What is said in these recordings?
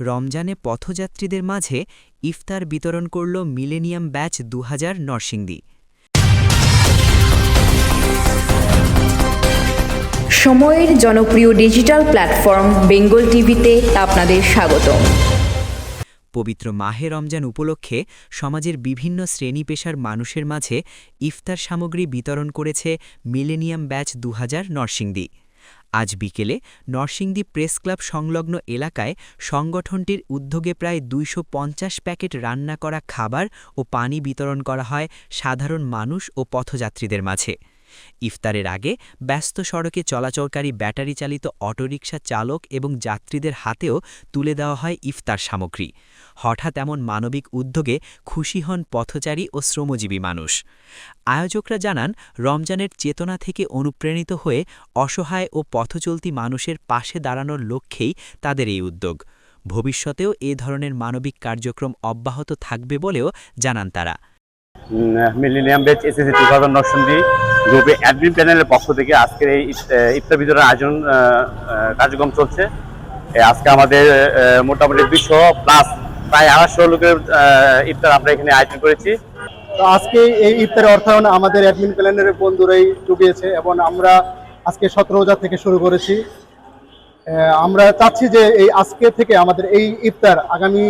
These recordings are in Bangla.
রমজানে পথযাত্রীদের মাঝে ইফতার বিতরণ করল মিলেনিয়াম ব্যাচ ২০০০ নরসিংদী। সময়ের জনপ্রিয় ডিজিটাল প্ল্যাটফর্ম বেঙ্গল টিভিতে আপনাদের স্বাগতম। পবিত্র মাহে রমজান উপলক্ষে সমাজের বিভিন্ন শ্রেণী পেশার মানুষের মাঝে ইফতার সামগ্রী বিতরণ করেছে মিলেনিয়াম ব্যাচ ২০০০ নরসিংদী। আজ বিকেলে নরসিংদী প্রেস ক্লাব সংলগ্ন এলাকায় সংগঠনটির উদ্যোগে প্রায় ২৫০ প্যাকেট রান্না করা খাবার ও পানি বিতরণ করা হয় সাধারণ মানুষ ও পথযাত্রীদের মাঝে। ইফতারের আগে ব্যস্ত সড়কে চলাচলকারী ব্যাটারি চালিত অটোরিকশা চালক এবং যাত্রীদের হাতেও তুলে দেওয়া হয় ইফতার সামগ্রী। হঠাৎ এমন মানবিক উদ্যোগে খুশি হন পথচারী ও শ্রমজীবী মানুষ। আয়োজকরা জানান, রমজানের চেতনা থেকে অনুপ্রাণিত হয়ে অসহায় ও পথচলতি মানুষের পাশে দাঁড়ানোর লক্ষ্যেই তাদের এই উদ্যোগ। ভবিষ্যতেও এ ধরনের মানবিক কার্যক্রম অব্যাহত থাকবে বলেও জানান তারা। মিলেনিয়াম ব্যাচ এসএসসি 2000 নরসিংদী গ্রুপে অ্যাডমিন প্যানেলের পক্ষ থেকে আজকের এই ইফতার বিতরণ আয়োজন কার্যক্রম চলছে। আজকে আমাদের মোটামুটি 200 প্লাস প্রায় 800 লোকের ইফতার আমরা এখানে আয়োজন করেছি। তো আজকে এই ইফতারের অর্থায়ন আমাদের অ্যাডমিন প্যানেলের বন্ধুরাই জুগিয়েছে এবং আমরা আজকে 17 রোজা থেকে শুরু করেছি। আমরা চাচ্ছি যে এই আজকে থেকে আমাদের এই ইফতার আগামী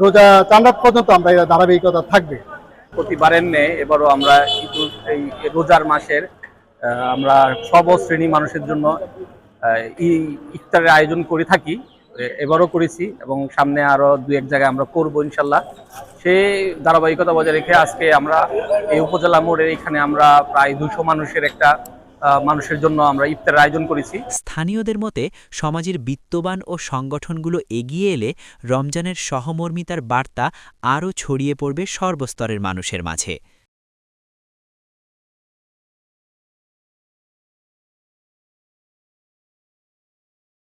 রোজা চাঁদ পর্যন্ত আমরা ধারাবাহিকতা থাকবে। প্রতিবারের নেই এবারও আমরা এই রোজার মাসের আমরা সব শ্রেণী মানুষের জন্য ইফতারের আয়োজন করে থাকি। এবারও করেছি এবং সামনে আরো 2-1 জায়গায় আমরা করবো ইনশাল্লাহ। সেই ধারাবাহিকতা বজায় রেখে আজকে আমরা এই উপজেলা মোড়ের এখানে আমরা প্রায় 200 মানুষের জন্য আমরা ইফতারের আয়োজন করেছি। স্থানীয়দের মতে সমাজের বিত্তবান ও সংগঠনগুলো এগিয়ে এলে রমজানের সহমর্মিতার বার্তা আরও ছড়িয়ে পড়বে সর্বস্তরের মানুষের মাঝে।